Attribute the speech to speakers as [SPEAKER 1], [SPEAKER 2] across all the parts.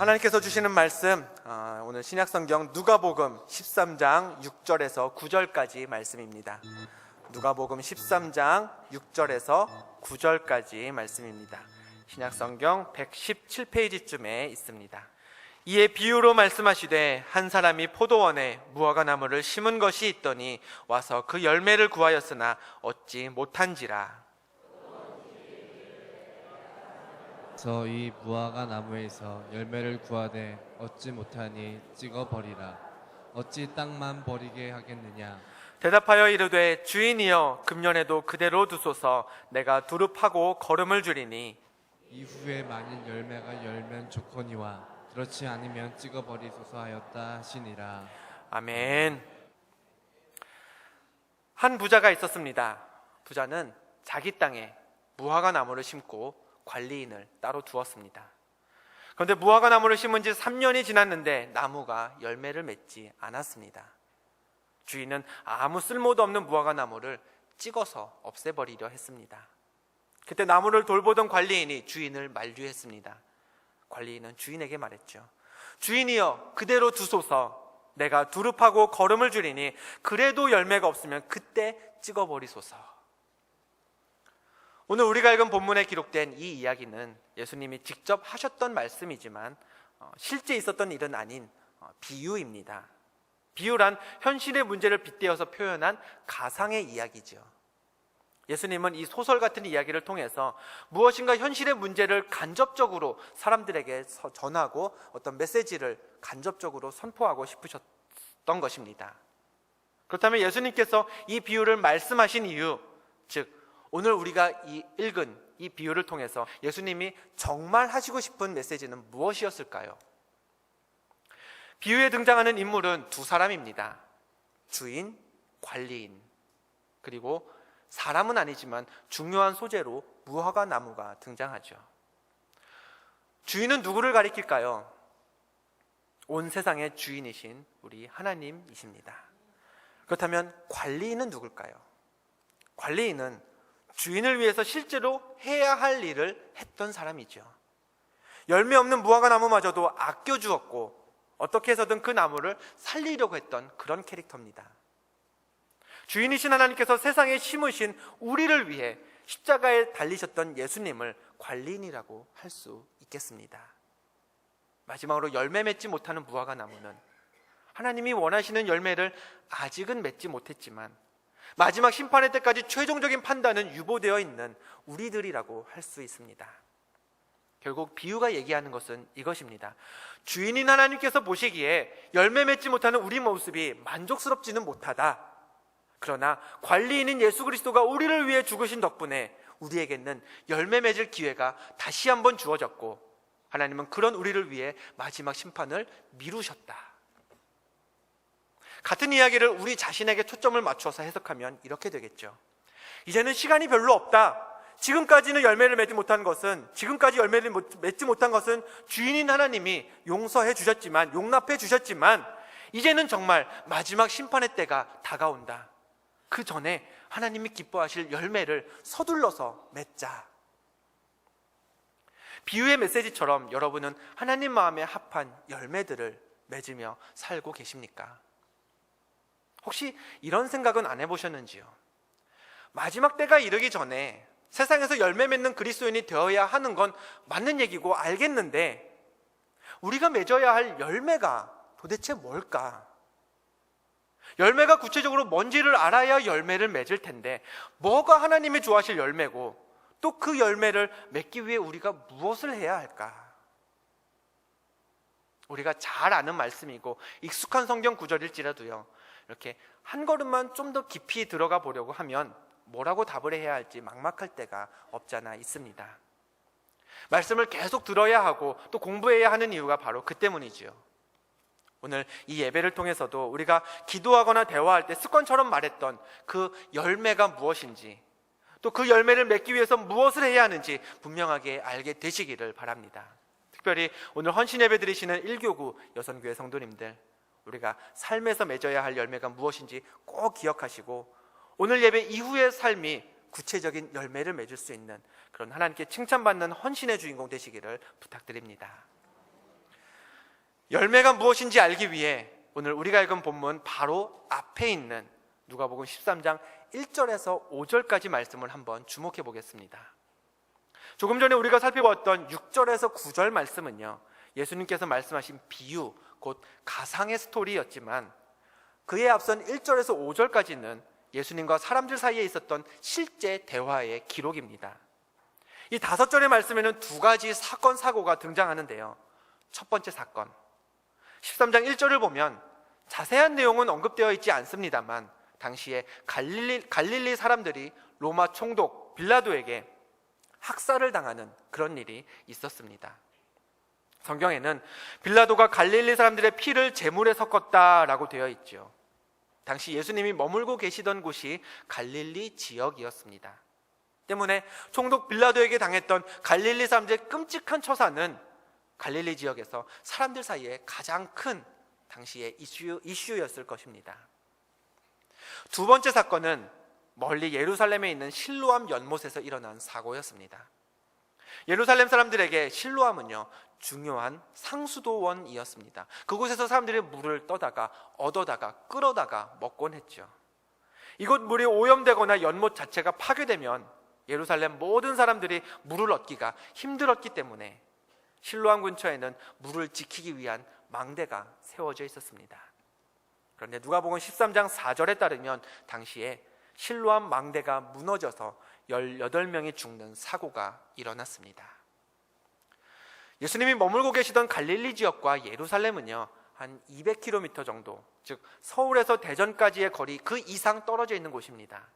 [SPEAKER 1] 하나님께서 주시는 말씀, 오늘 신약성경 누가복음 13장 6절에서 9절까지 말씀입니다. 누가복음 13장 6절에서 9절까지 말씀입니다. 신약성경 117페이지쯤에 있습니다. 이에 비유로 말씀하시되 한 사람이 포도원에 무화과나무를 심은 것이 있더니 와서 그 열매를 구하였으나 얻지 못한지라.
[SPEAKER 2] 그래서 이 무화과 나무에서 열매를 구하되 얻지 못하니 찍어 버리라. 어찌 땅만 버리게 하겠느냐.
[SPEAKER 1] 대답하여 이르되 주인이여 금년에도 그대로 두소서. 내가 두릅하고 거름을 주리니
[SPEAKER 2] 이후에 만일 열매가 열면 좋거니와 그렇지 않으면 찍어 버리소서 하였다 하시니라.
[SPEAKER 1] 아멘. 한 부자가 있었습니다. 부자는 자기 땅에 무화과 나무를 심고 관리인을 따로 두었습니다. 그런데 무화과 나무를 심은 지 3년이 지났는데 나무가 열매를 맺지 않았습니다. 주인은 아무 쓸모도 없는 무화과 나무를 찍어서 없애버리려 했습니다. 그때 나무를 돌보던 관리인이 주인을 만류했습니다. 관리인은 주인에게 말했죠. 주인이여 그대로 두소서. 내가 두릅하고 거름을 주리니 그래도 열매가 없으면 그때 찍어버리소서. 오늘 우리가 읽은 본문에 기록된 이 이야기는 예수님이 직접 하셨던 말씀이지만 실제 있었던 일은 아닌 비유입니다. 비유란 현실의 문제를 빗대어서 표현한 가상의 이야기죠. 예수님은 이 소설 같은 이야기를 통해서 무엇인가 현실의 문제를 간접적으로 사람들에게 전하고 어떤 메시지를 간접적으로 선포하고 싶으셨던 것입니다. 그렇다면 예수님께서 이 비유를 말씀하신 이유, 즉 오늘 우리가 읽은 이 비유를 통해서 예수님이 정말 하시고 싶은 메시지는 무엇이었을까요? 비유에 등장하는 인물은 두 사람입니다. 주인, 관리인, 그리고 사람은 아니지만 중요한 소재로 무화과 나무가 등장하죠. 주인은 누구를 가리킬까요? 온 세상의 주인이신 우리 하나님이십니다. 그렇다면 관리인은 누굴까요? 관리인은 주인을 위해서 실제로 해야 할 일을 했던 사람이죠. 열매 없는 무화과 나무마저도 아껴주었고 어떻게 해서든 그 나무를 살리려고 했던 그런 캐릭터입니다. 주인이신 하나님께서 세상에 심으신 우리를 위해 십자가에 달리셨던 예수님을 관리인이라고 할 수 있겠습니다. 마지막으로 열매 맺지 못하는 무화과 나무는 하나님이 원하시는 열매를 아직은 맺지 못했지만 마지막 심판의 때까지 최종적인 판단은 유보되어 있는 우리들이라고 할 수 있습니다. 결국 비유가 얘기하는 것은 이것입니다. 주인인 하나님께서 보시기에 열매 맺지 못하는 우리 모습이 만족스럽지는 못하다. 그러나 관리인인 예수 그리스도가 우리를 위해 죽으신 덕분에 우리에게는 열매 맺을 기회가 다시 한번 주어졌고 하나님은 그런 우리를 위해 마지막 심판을 미루셨다. 같은 이야기를 우리 자신에게 초점을 맞춰서 해석하면 이렇게 되겠죠. 이제는 시간이 별로 없다. 지금까지 열매를 맺지 못한 것은 주인인 하나님이 용서해 주셨지만, 용납해 주셨지만 이제는 정말 마지막 심판의 때가 다가온다. 그 전에 하나님이 기뻐하실 열매를 서둘러서 맺자. 비유의 메시지처럼 여러분은 하나님 마음에 합한 열매들을 맺으며 살고 계십니까? 혹시 이런 생각은 안 해보셨는지요? 마지막 때가 이르기 전에 세상에서 열매 맺는 그리스도인이 되어야 하는 건 맞는 얘기고 알겠는데 우리가 맺어야 할 열매가 도대체 뭘까? 열매가 구체적으로 뭔지를 알아야 열매를 맺을 텐데 뭐가 하나님이 좋아하실 열매고 또 그 열매를 맺기 위해 우리가 무엇을 해야 할까? 우리가 잘 아는 말씀이고 익숙한 성경 구절일지라도요, 이렇게 한 걸음만 좀 더 깊이 들어가 보려고 하면 뭐라고 답을 해야 할지 막막할 때가 없잖아 있습니다. 말씀을 계속 들어야 하고 또 공부해야 하는 이유가 바로 그 때문이지요. 오늘 이 예배를 통해서도 우리가 기도하거나 대화할 때 습관처럼 말했던 그 열매가 무엇인지, 또 그 열매를 맺기 위해서 무엇을 해야 하는지 분명하게 알게 되시기를 바랍니다. 특별히 오늘 헌신 예배 드리시는 1교구 여선교회 성도님들, 우리가 삶에서 맺어야 할 열매가 무엇인지 꼭 기억하시고 오늘 예배 이후의 삶이 구체적인 열매를 맺을 수 있는 그런 하나님께 칭찬받는 헌신의 주인공 되시기를 부탁드립니다. 열매가 무엇인지 알기 위해 오늘 우리가 읽은 본문 바로 앞에 있는 누가복음 13장 1절에서 5절까지 말씀을 한번 주목해 보겠습니다. 조금 전에 우리가 살펴봤던 6절에서 9절 말씀은요, 예수님께서 말씀하신 비유, 곧 가상의 스토리였지만 그에 앞선 1절에서 5절까지는 예수님과 사람들 사이에 있었던 실제 대화의 기록입니다. 이 5절의 말씀에는 두 가지 사건, 사고가 등장하는데요. 첫 번째 사건, 13장 1절을 보면 자세한 내용은 언급되어 있지 않습니다만 당시에 갈릴리 사람들이 로마 총독 빌라도에게 학살을 당하는 그런 일이 있었습니다. 성경에는 빌라도가 갈릴리 사람들의 피를 제물에 섞었다라고 되어 있죠. 당시 예수님이 머물고 계시던 곳이 갈릴리 지역이었습니다. 때문에 총독 빌라도에게 당했던 갈릴리 사람들의 끔찍한 처사는 갈릴리 지역에서 사람들 사이에 가장 큰 당시의 이슈였을 것입니다. 두 번째 사건은 멀리 예루살렘에 있는 실로암 연못에서 일어난 사고였습니다. 예루살렘 사람들에게 실로암은요, 중요한 상수도원이었습니다. 그곳에서 사람들이 물을 떠다가 얻어다가 끌어다가 먹곤 했죠. 이곳 물이 오염되거나 연못 자체가 파괴되면 예루살렘 모든 사람들이 물을 얻기가 힘들었기 때문에 실로암 근처에는 물을 지키기 위한 망대가 세워져 있었습니다. 그런데 누가복음 13장 4절에 따르면 당시에 실로암 망대가 무너져서 18명이 죽는 사고가 일어났습니다. 예수님이 머물고 계시던 갈릴리 지역과 예루살렘은요, 한 200km 정도, 즉 서울에서 대전까지의 거리 그 이상 떨어져 있는 곳입니다.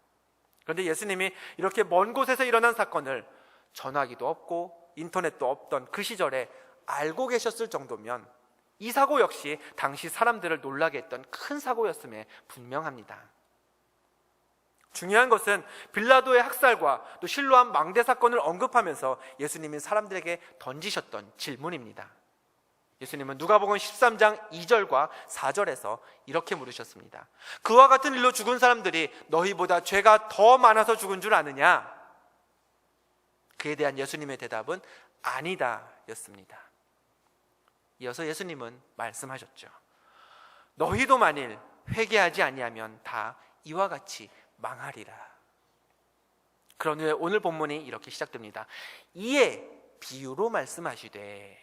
[SPEAKER 1] 그런데 예수님이 이렇게 먼 곳에서 일어난 사건을 전화기도 없고 인터넷도 없던 그 시절에 알고 계셨을 정도면 이 사고 역시 당시 사람들을 놀라게 했던 큰 사고였음에 분명합니다. 중요한 것은 빌라도의 학살과 또 실로암 망대 사건을 언급하면서 예수님이 사람들에게 던지셨던 질문입니다. 예수님은 누가복음 13장 2절과 4절에서 이렇게 물으셨습니다. 그와 같은 일로 죽은 사람들이 너희보다 죄가 더 많아서 죽은 줄 아느냐? 그에 대한 예수님의 대답은 아니다 였습니다. 이어서 예수님은 말씀하셨죠. 너희도 만일 회개하지 아니하면 다 이와 같이 망하리라. 그런 후에 오늘 본문이 이렇게 시작됩니다. 이에 비유로 말씀하시되.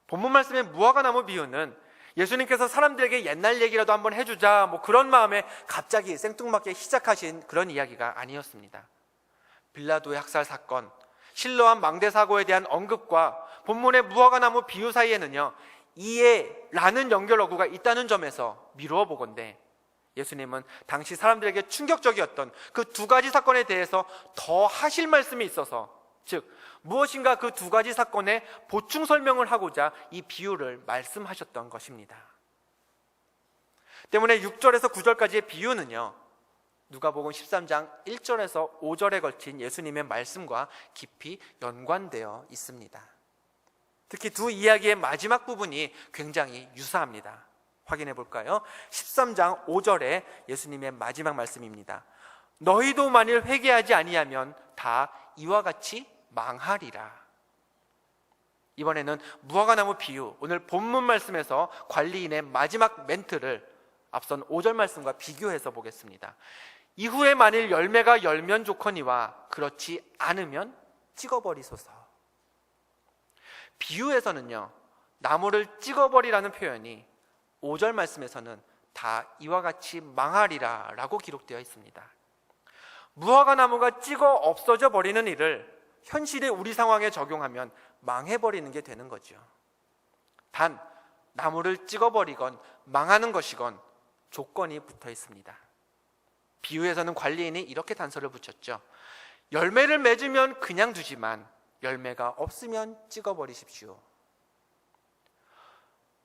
[SPEAKER 1] 본문 말씀의 무화과 나무 비유는 예수님께서 사람들에게 옛날 얘기라도 한번 해주자 뭐 그런 마음에 갑자기 생뚱맞게 시작하신 그런 이야기가 아니었습니다. 빌라도의 학살 사건, 실로암 망대 사고에 대한 언급과 본문의 무화과 나무 비유 사이에는요, 이해라는 연결어구가 있다는 점에서 미루어 보건대 예수님은 당시 사람들에게 충격적이었던 그 두 가지 사건에 대해서 더 하실 말씀이 있어서, 즉 무엇인가 그 두 가지 사건에 보충 설명을 하고자 이 비유를 말씀하셨던 것입니다. 때문에 6절에서 9절까지의 비유는요, 누가복음 13장 1절에서 5절에 걸친 예수님의 말씀과 깊이 연관되어 있습니다. 특히 두 이야기의 마지막 부분이 굉장히 유사합니다. 확인해 볼까요? 13장 5절에 예수님의 마지막 말씀입니다. 너희도 만일 회개하지 아니하면 다 이와 같이 망하리라. 이번에는 무화과 나무 비유, 오늘 본문 말씀에서 관리인의 마지막 멘트를 앞선 5절 말씀과 비교해서 보겠습니다. 이후에 만일 열매가 열면 좋거니와 그렇지 않으면 찍어버리소서. 비유에서는요, 나무를 찍어버리라는 표현이 5절 말씀에서는 다 이와 같이 망하리라 라고 기록되어 있습니다. 무화과 나무가 찍어 없어져 버리는 일을 현실의 우리 상황에 적용하면 망해버리는 게 되는 거죠. 단 나무를 찍어버리건 망하는 것이건 조건이 붙어 있습니다. 비유에서는 관리인이 이렇게 단서를 붙였죠. 열매를 맺으면 그냥 두지만 열매가 없으면 찍어버리십시오.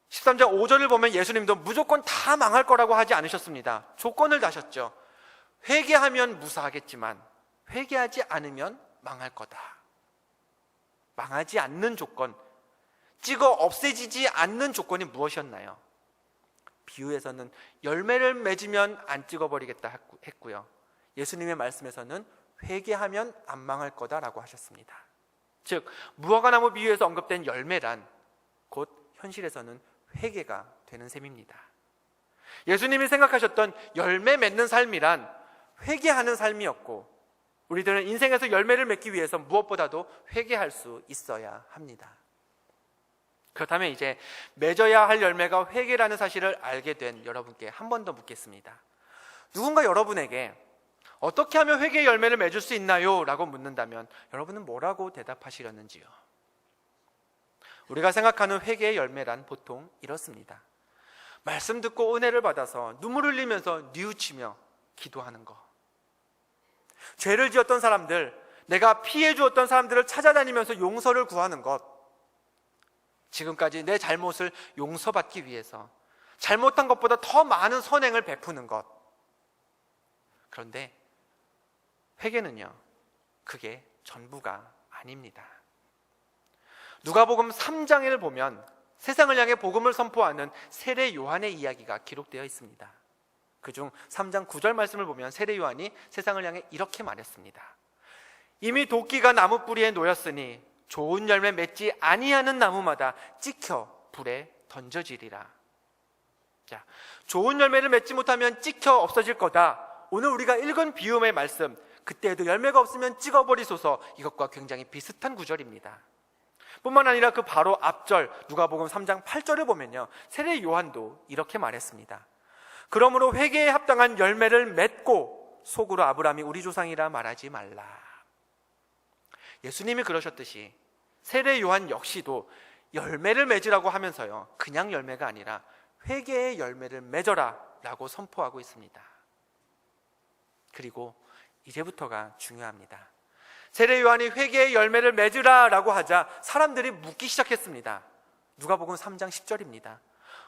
[SPEAKER 1] 13장 5절을 보면 예수님도 무조건 다 망할 거라고 하지 않으셨습니다. 조건을 다셨죠. 회개하면 무사하겠지만 회개하지 않으면 망할 거다. 망하지 않는 조건, 찍어 없애지지 않는 조건이 무엇이었나요? 비유에서는 열매를 맺으면 안 찍어버리겠다 했고요, 예수님의 말씀에서는 회개하면 안 망할 거다라고 하셨습니다. 즉 무화과 나무 비유에서 언급된 열매란 곧 현실에서는 회개가 되는 셈입니다. 예수님이 생각하셨던 열매 맺는 삶이란 회개하는 삶이었고, 우리들은 인생에서 열매를 맺기 위해서 무엇보다도 회개할 수 있어야 합니다. 그렇다면 이제 맺어야 할 열매가 회개라는 사실을 알게 된 여러분께 한 번 더 묻겠습니다. 누군가 여러분에게 어떻게 하면 회개의 열매를 맺을 수 있나요? 라고 묻는다면 여러분은 뭐라고 대답하시려는지요? 우리가 생각하는 회개의 열매란 보통 이렇습니다. 말씀 듣고 은혜를 받아서 눈물 흘리면서 뉘우치며 기도하는 것, 죄를 지었던 사람들, 내가 피해 주었던 사람들을 찾아다니면서 용서를 구하는 것, 지금까지 내 잘못을 용서받기 위해서 잘못한 것보다 더 많은 선행을 베푸는 것. 그런데 회개는요, 그게 전부가 아닙니다. 누가복음 3장을 보면 세상을 향해 복음을 선포하는 세례 요한의 이야기가 기록되어 있습니다. 그중 3장 9절 말씀을 보면 세례 요한이 세상을 향해 이렇게 말했습니다. 이미 도끼가 나무 뿌리에 놓였으니 좋은 열매 맺지 아니하는 나무마다 찍혀 불에 던져지리라. 자, 좋은 열매를 맺지 못하면 찍혀 없어질 거다. 오늘 우리가 읽은 비움의 말씀, 그때에도 열매가 없으면 찍어버리소서, 이것과 굉장히 비슷한 구절입니다. 뿐만 아니라 그 바로 앞절 누가복음 3장 8절을 보면요, 세례 요한도 이렇게 말했습니다. 그러므로 회개에 합당한 열매를 맺고 속으로 아브라함이 우리 조상이라 말하지 말라. 예수님이 그러셨듯이 세례 요한 역시도 열매를 맺으라고 하면서요, 그냥 열매가 아니라 회개의 열매를 맺어라 라고 선포하고 있습니다. 그리고 이제부터가 중요합니다. 세례 요한이 회개의 열매를 맺으라 라고 하자 사람들이 묻기 시작했습니다. 누가복음 3장 10절입니다.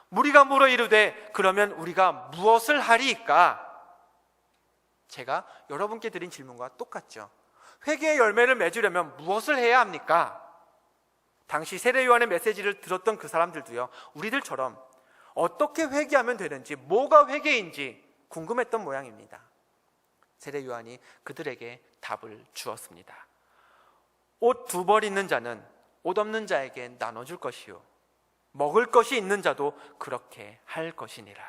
[SPEAKER 1] 무리가 물어 이르되 그러면 우리가 무엇을 하리이까? 제가 여러분께 드린 질문과 똑같죠. 회개의 열매를 맺으려면 무엇을 해야 합니까? 당시 세례 요한의 메시지를 들었던 그 사람들도요, 우리들처럼 어떻게 회개하면 되는지, 뭐가 회개인지 궁금했던 모양입니다. 세례 요한이 그들에게 답을 주었습니다. 옷 2벌 있는 자는 옷 없는 자에게 나눠줄 것이요, 먹을 것이 있는 자도 그렇게 할 것이니라.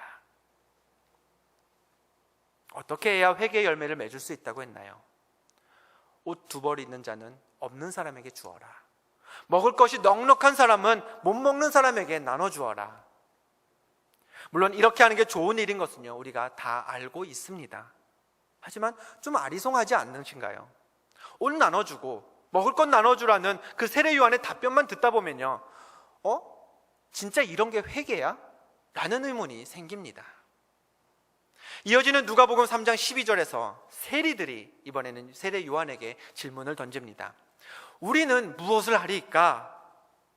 [SPEAKER 1] 어떻게 해야 회개의 열매를 맺을 수 있다고 했나요? 옷 2벌 있는 자는 없는 사람에게 주어라. 먹을 것이 넉넉한 사람은 못 먹는 사람에게 나눠주어라. 물론 이렇게 하는 게 좋은 일인 것은요, 우리가 다 알고 있습니다. 하지만 좀 아리송하지 않으신가요? 옷 나눠주고 먹을 것 나눠주라는 그 세례 요한의 답변만 듣다 보면요, 진짜 이런 게 회개야? 라는 의문이 생깁니다. 이어지는 누가복음 3장 12절에서 세리들이 이번에는 세례 요한에게 질문을 던집니다. 우리는 무엇을 하리까?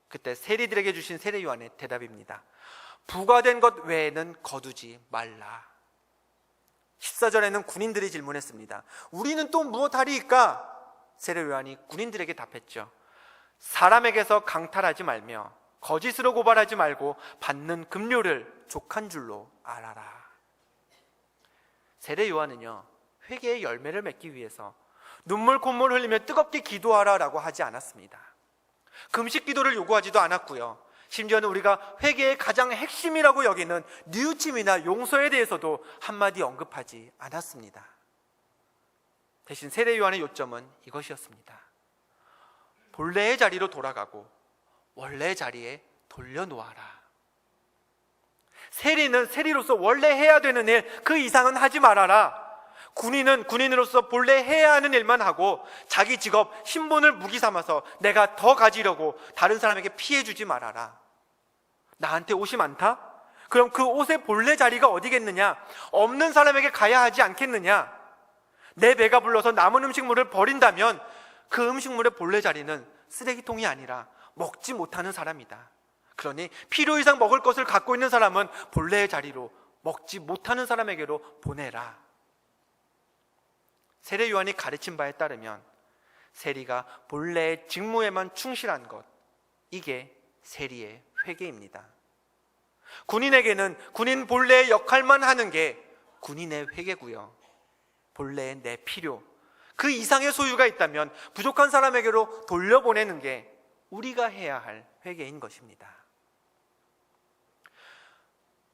[SPEAKER 1] 그때 세리들에게 주신 세례 요한의 대답입니다. 부과된 것 외에는 거두지 말라. 14절에는 군인들이 질문했습니다. 우리는 또 무엇 하리까? 세례 요한이 군인들에게 답했죠. 사람에게서 강탈하지 말며 거짓으로 고발하지 말고 받는 급료를 족한 줄로 알아라. 세례 요한은요, 회개의 열매를 맺기 위해서 눈물 콧물 흘리며 뜨겁게 기도하라라고 하지 않았습니다. 금식 기도를 요구하지도 않았고요, 심지어는 우리가 회개의 가장 핵심이라고 여기는 뉘우침이나 용서에 대해서도 한마디 언급하지 않았습니다. 대신 세례 요한의 요점은 이것이었습니다. 본래의 자리로 돌아가고 원래의 자리에 돌려놓아라. 세리는 세리로서 원래 해야 되는 일, 그 이상은 하지 말아라. 군인은 군인으로서 본래 해야 하는 일만 하고 자기 직업, 신분을 무기 삼아서 내가 더 가지려고 다른 사람에게 피해 주지 말아라. 나한테 옷이 많다? 그럼 그 옷의 본래 자리가 어디겠느냐? 없는 사람에게 가야 하지 않겠느냐? 내 배가 불러서 남은 음식물을 버린다면 그 음식물의 본래 자리는 쓰레기통이 아니라 먹지 못하는 사람이다. 그러니 필요 이상 먹을 것을 갖고 있는 사람은 본래의 자리로 먹지 못하는 사람에게로 보내라. 세례 요한이 가르친 바에 따르면 세리가 본래의 직무에만 충실한 것, 이게 세리의 회개입니다. 군인에게는 군인 본래의 역할만 하는 게 군인의 회개고요, 본래의 내 필요, 그 이상의 소유가 있다면 부족한 사람에게로 돌려보내는 게 우리가 해야 할 회개인 것입니다.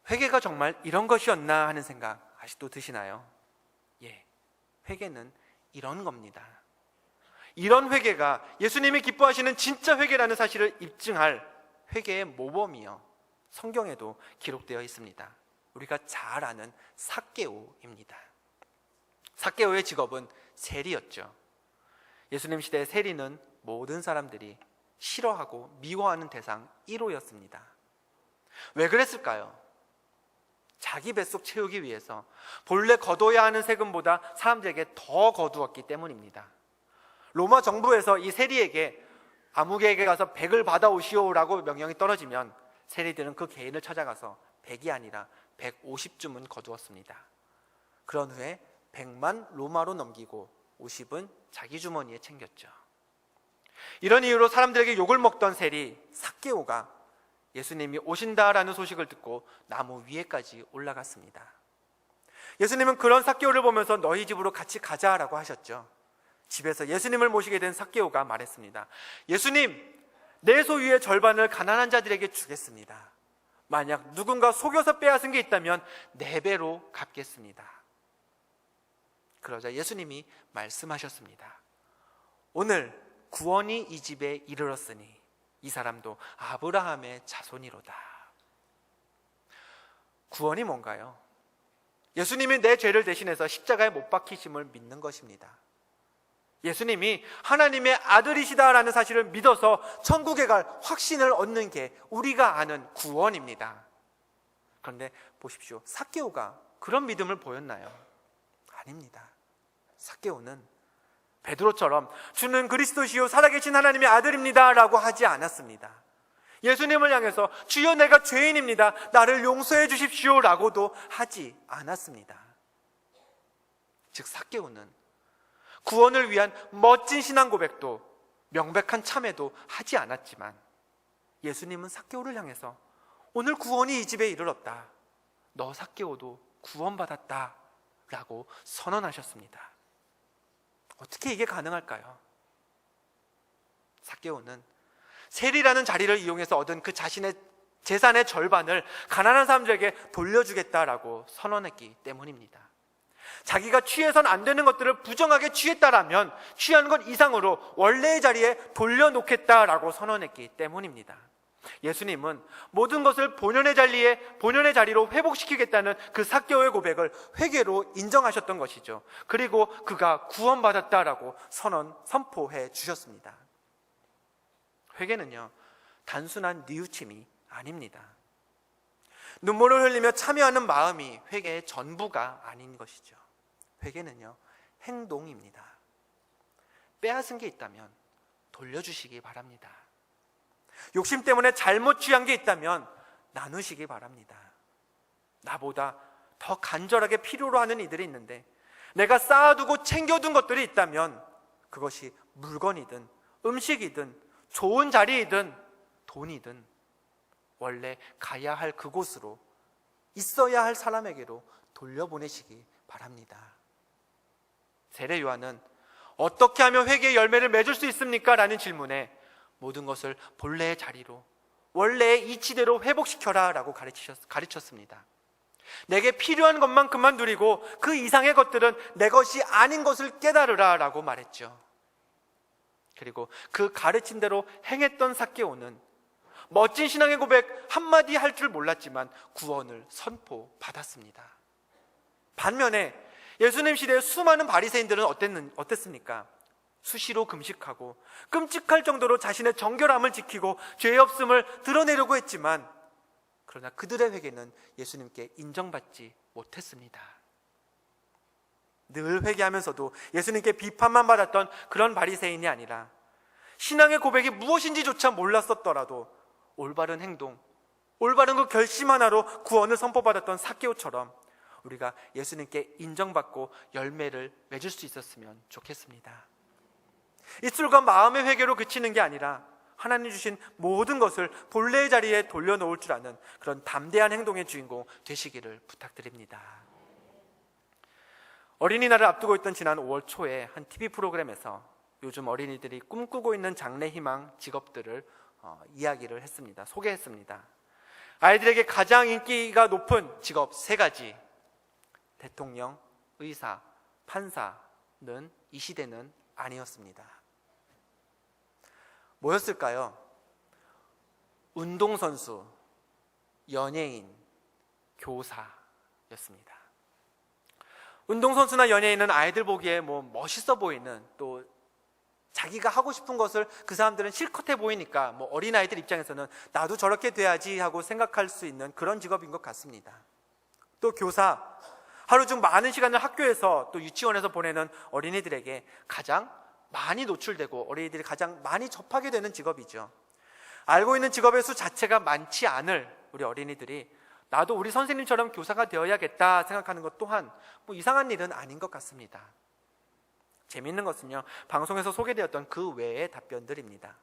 [SPEAKER 1] 회개가 정말 이런 것이었나 하는 생각 아직도 드시나요? 예, 회개는 이런 겁니다. 이런 회개가 예수님이 기뻐하시는 진짜 회개라는 사실을 입증할 회개의 모범이요, 성경에도 기록되어 있습니다. 우리가 잘 아는 삭개오입니다. 삭개오의 직업은 세리였죠. 예수님 시대의 세리는 모든 사람들이 싫어하고 미워하는 대상 1호였습니다. 왜 그랬을까요? 자기 뱃속 채우기 위해서 본래 거둬야 하는 세금보다 사람들에게 더 거두었기 때문입니다. 로마 정부에서 이 세리에게 아무개에게 가서 100을 받아오시오라고 명령이 떨어지면 세리들은 그 개인을 찾아가서 100이 아니라 150쯤은 거두었습니다. 그런 후에 100만 로마로 넘기고 50은 자기 주머니에 챙겼죠. 이런 이유로 사람들에게 욕을 먹던 세리 삭개오가 예수님이 오신다라는 소식을 듣고 나무 위에까지 올라갔습니다. 예수님은 그런 삭개오를 보면서 너희 집으로 같이 가자라고 하셨죠. 집에서 예수님을 모시게 된 삭개오가 말했습니다. 예수님, 내 소유의 절반을 가난한 자들에게 주겠습니다. 만약 누군가 속여서 빼앗은 게 있다면 4배로 갚겠습니다. 그러자 예수님이 말씀하셨습니다. 오늘 구원이 이 집에 이르렀으니 이 사람도 아브라함의 자손이로다. 구원이 뭔가요? 예수님이 내 죄를 대신해서 십자가에 못 박히심을 믿는 것입니다. 예수님이 하나님의 아들이시다라는 사실을 믿어서 천국에 갈 확신을 얻는 게 우리가 아는 구원입니다. 그런데 보십시오. 삭개오가 그런 믿음을 보였나요? 아닙니다. 삭개오는 베드로처럼 주는 그리스도시요 살아계신 하나님의 아들입니다 라고 하지 않았습니다. 예수님을 향해서 주여 내가 죄인입니다, 나를 용서해 주십시오 라고도 하지 않았습니다. 즉 삭개오는 구원을 위한 멋진 신앙 고백도 명백한 참회도 하지 않았지만 예수님은 삭개오를 향해서 오늘 구원이 이 집에 이르렀다, 너 삭개오도 구원받았다 라고 선언하셨습니다. 어떻게 이게 가능할까요? 삭개오는 세리라는 자리를 이용해서 얻은 그 자신의 재산의 절반을 가난한 사람들에게 돌려주겠다라고 선언했기 때문입니다. 자기가 취해선 안 되는 것들을 부정하게 취했다라면 취한 것 이상으로 원래의 자리에 돌려놓겠다라고 선언했기 때문입니다. 예수님은 모든 것을 본연의 자리로 회복시키겠다는 그 삭개오의 고백을 회개로 인정하셨던 것이죠. 그리고 그가 구원받았다라고 선포해 주셨습니다. 회개는요, 단순한 뉘우침이 아닙니다. 눈물을 흘리며 참여하는 마음이 회개의 전부가 아닌 것이죠. 회개는요, 행동입니다. 빼앗은 게 있다면 돌려주시기 바랍니다. 욕심 때문에 잘못 취한 게 있다면 나누시기 바랍니다. 나보다 더 간절하게 필요로 하는 이들이 있는데 내가 쌓아두고 챙겨둔 것들이 있다면 그것이 물건이든 음식이든 좋은 자리이든 돈이든 원래 가야 할 그곳으로, 있어야 할 사람에게로 돌려보내시기 바랍니다. 세례 요한은 어떻게 하면 회개의 열매를 맺을 수 있습니까? 라는 질문에 모든 것을 본래의 자리로, 원래의 이치대로 회복시켜라 라고 가르쳤습니다. 내게 필요한 것만큼만 누리고 그 이상의 것들은 내 것이 아닌 것을 깨달으라 라고 말했죠. 그리고 그 가르친 대로 행했던 삭개오는 멋진 신앙의 고백 한마디 할 줄 몰랐지만 구원을 선포받았습니다. 반면에 예수님 시대의 수많은 바리새인들은 어땠습니까? 수시로 금식하고 끔찍할 정도로 자신의 정결함을 지키고 죄 없음을 드러내려고 했지만 그러나 그들의 회개는 예수님께 인정받지 못했습니다. 늘 회개하면서도 예수님께 비판만 받았던 그런 바리새인이 아니라 신앙의 고백이 무엇인지조차 몰랐었더라도 올바른 행동, 올바른 그 결심 하나로 구원을 선포받았던 삭개오처럼 우리가 예수님께 인정받고 열매를 맺을 수 있었으면 좋겠습니다. 입술과 마음의 회개로 그치는 게 아니라 하나님 주신 모든 것을 본래의 자리에 돌려놓을 줄 아는 그런 담대한 행동의 주인공 되시기를 부탁드립니다. 어린이날을 앞두고 있던 지난 5월 초에 한 TV 프로그램에서 요즘 어린이들이 꿈꾸고 있는 장래 희망 직업들을 이야기를 했습니다. 소개했습니다. 아이들에게 가장 인기가 높은 직업 3가지, 대통령, 의사, 판사는 이 시대는 아니었습니다. 뭐였을까요? 운동선수, 연예인, 교사였습니다. 운동선수나 연예인은 아이들 보기에 멋있어 보이는, 또 자기가 하고 싶은 것을 그 사람들은 실컷 해 보이니까 어린아이들 입장에서는 나도 저렇게 돼야지 하고 생각할 수 있는 그런 직업인 것 같습니다. 또 교사, 하루 중 많은 시간을 학교에서 또 유치원에서 보내는 어린이들에게 가장 많이 노출되고 어린이들이 가장 많이 접하게 되는 직업이죠. 알고 있는 직업의 수 자체가 많지 않을 우리 어린이들이 나도 우리 선생님처럼 교사가 되어야겠다 생각하는 것 또한 이상한 일은 아닌 것 같습니다. 재미있는 것은요, 방송에서 소개되었던 그 외의 답변들입니다.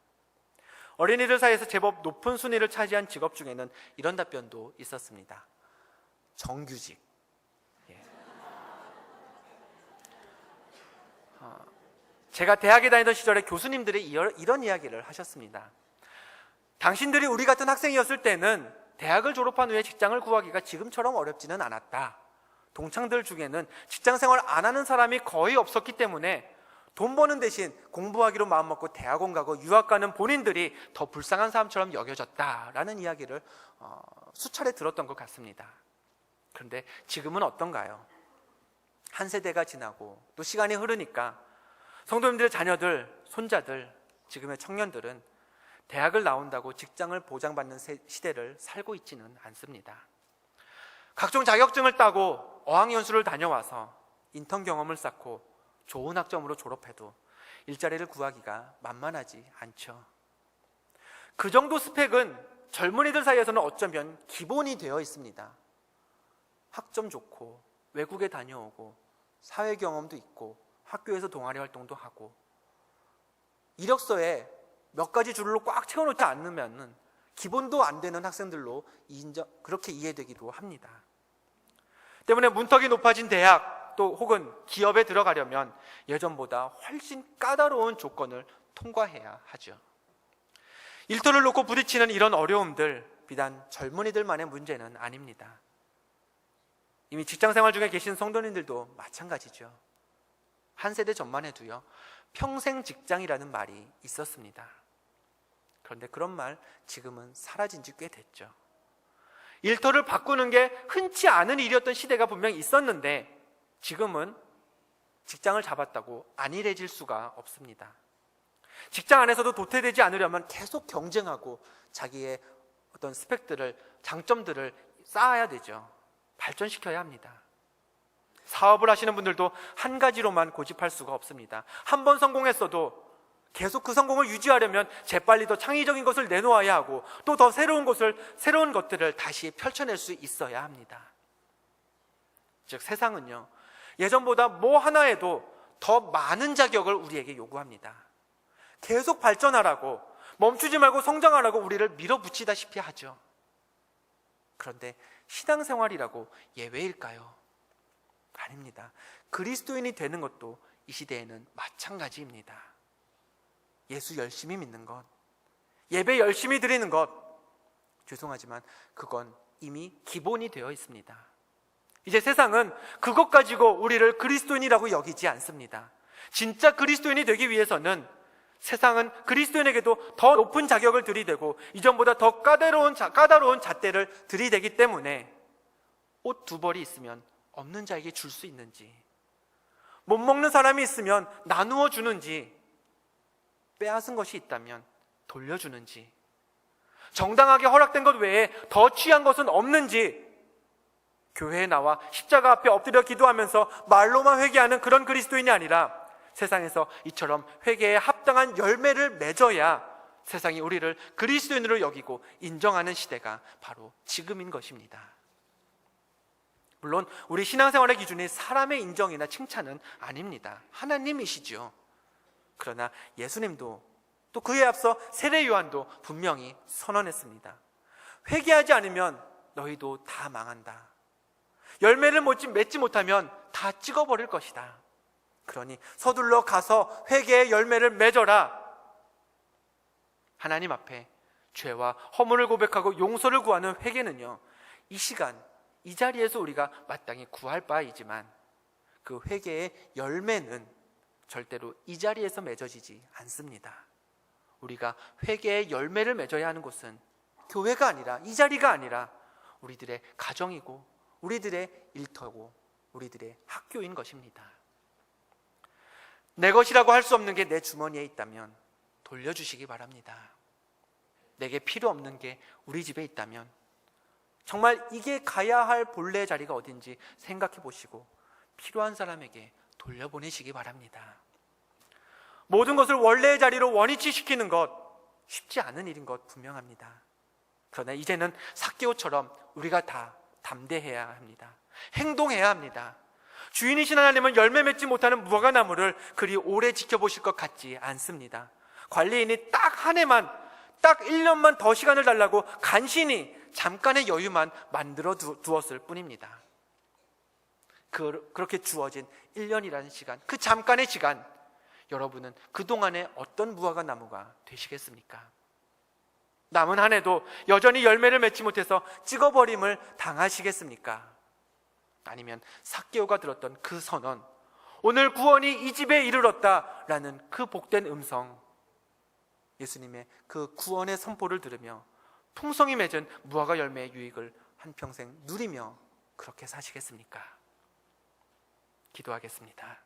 [SPEAKER 1] 어린이들 사이에서 제법 높은 순위를 차지한 직업 중에는 이런 답변도 있었습니다. 정규직. 제가 대학에 다니던 시절에 교수님들이 이런 이야기를 하셨습니다. 당신들이 우리 같은 학생이었을 때는 대학을 졸업한 후에 직장을 구하기가 지금처럼 어렵지는 않았다. 동창들 중에는 직장 생활 안 하는 사람이 거의 없었기 때문에 돈 버는 대신 공부하기로 마음먹고 대학원 가고 유학 가는 본인들이 더 불쌍한 사람처럼 여겨졌다라는 이야기를 수차례 들었던 것 같습니다. 그런데 지금은 어떤가요? 한 세대가 지나고 또 시간이 흐르니까 성도님들의 자녀들, 손자들, 지금의 청년들은 대학을 나온다고 직장을 보장받는 시대를 살고 있지는 않습니다. 각종 자격증을 따고 어학연수를 다녀와서 인턴 경험을 쌓고 좋은 학점으로 졸업해도 일자리를 구하기가 만만하지 않죠. 그 정도 스펙은 젊은이들 사이에서는 어쩌면 기본이 되어 있습니다. 학점 좋고 외국에 다녀오고 사회 경험도 있고 학교에서 동아리 활동도 하고 이력서에 몇 가지 줄로 꽉 채워놓지 않으면 기본도 안 되는 학생들로 그렇게 이해되기도 합니다. 때문에 문턱이 높아진 대학 또 혹은 기업에 들어가려면 예전보다 훨씬 까다로운 조건을 통과해야 하죠. 일터를 놓고 부딪히는 이런 어려움들 비단 젊은이들만의 문제는 아닙니다. 이미 직장생활 중에 계신 성도님들도 마찬가지죠. 한 세대 전만 해도요, 평생 직장이라는 말이 있었습니다. 그런데 그런 말 지금은 사라진 지 꽤 됐죠. 일터를 바꾸는 게 흔치 않은 일이었던 시대가 분명히 있었는데 지금은 직장을 잡았다고 안일해질 수가 없습니다. 직장 안에서도 도태되지 않으려면 계속 경쟁하고 자기의 어떤 스펙들을, 장점들을 쌓아야 되죠. 발전시켜야 합니다. 사업을 하시는 분들도 한 가지로만 고집할 수가 없습니다. 한 번 성공했어도 계속 그 성공을 유지하려면 재빨리 더 창의적인 것을 내놓아야 하고 또 더 새로운 것들을 다시 펼쳐낼 수 있어야 합니다. 즉 세상은요, 예전보다 뭐 하나에도 더 많은 자격을 우리에게 요구합니다. 계속 발전하라고, 멈추지 말고 성장하라고 우리를 밀어붙이다시피 하죠. 그런데 신앙생활이라고 예외일까요? 아닙니다. 그리스도인이 되는 것도 이 시대에는 마찬가지입니다. 예수 열심히 믿는 것, 예배 열심히 드리는 것, 죄송하지만 그건 이미 기본이 되어 있습니다. 이제 세상은 그것 가지고 우리를 그리스도인이라고 여기지 않습니다. 진짜 그리스도인이 되기 위해서는 세상은 그리스도인에게도 더 높은 자격을 들이대고 이전보다 더 까다로운 잣대를 들이대기 때문에 옷 2벌이 있으면 없는 자에게 줄 수 있는지, 못 먹는 사람이 있으면 나누어 주는지, 빼앗은 것이 있다면 돌려주는지, 정당하게 허락된 것 외에 더 취한 것은 없는지, 교회에 나와 십자가 앞에 엎드려 기도하면서 말로만 회개하는 그런 그리스도인이 아니라 세상에서 이처럼 회개에 합당한 열매를 맺어야 세상이 우리를 그리스도인으로 여기고 인정하는 시대가 바로 지금인 것입니다. 물론 우리 신앙생활의 기준이 사람의 인정이나 칭찬은 아닙니다. 하나님이시죠. 그러나 예수님도 또 그에 앞서 세례 요한도 분명히 선언했습니다. 회개하지 않으면 너희도 다 망한다. 열매를 맺지 못하면 다 찍어버릴 것이다. 그러니 서둘러 가서 회개의 열매를 맺어라. 하나님 앞에 죄와 허물을 고백하고 용서를 구하는 회개는요, 이 시간, 이 자리에서 우리가 마땅히 구할 바이지만 그 회개의 열매는 절대로 이 자리에서 맺어지지 않습니다. 우리가 회개의 열매를 맺어야 하는 곳은 교회가 아니라, 이 자리가 아니라 우리들의 가정이고 우리들의 일터고 우리들의 학교인 것입니다. 내 것이라고 할 수 없는 게 내 주머니에 있다면 돌려주시기 바랍니다. 내게 필요 없는 게 우리 집에 있다면 정말 이게 가야 할 본래의 자리가 어딘지 생각해 보시고 필요한 사람에게 돌려보내시기 바랍니다. 모든 것을 원래의 자리로 원위치시키는 것 쉽지 않은 일인 것 분명합니다. 그러나 이제는 삭개오처럼 우리가 다 담대해야 합니다. 행동해야 합니다. 주인이신 하나님은 열매 맺지 못하는 무화과 나무를 그리 오래 지켜보실 것 같지 않습니다. 관리인이 딱 한 해만, 딱 1년만 더 시간을 달라고 간신히 잠깐의 여유만 만들어 두었을 뿐입니다. 그렇게 주어진 1년이라는 시간, 그 잠깐의 시간, 여러분은 그동안에 어떤 무화과 나무가 되시겠습니까? 남은 한 해도 여전히 열매를 맺지 못해서 찍어버림을 당하시겠습니까? 아니면 삭개오가 들었던 그 선언, 오늘 구원이 이 집에 이르렀다라는 그 복된 음성, 예수님의 그 구원의 선포를 들으며 풍성히 맺은 무화과 열매의 유익을 한평생 누리며 그렇게 사시겠습니까? 기도하겠습니다.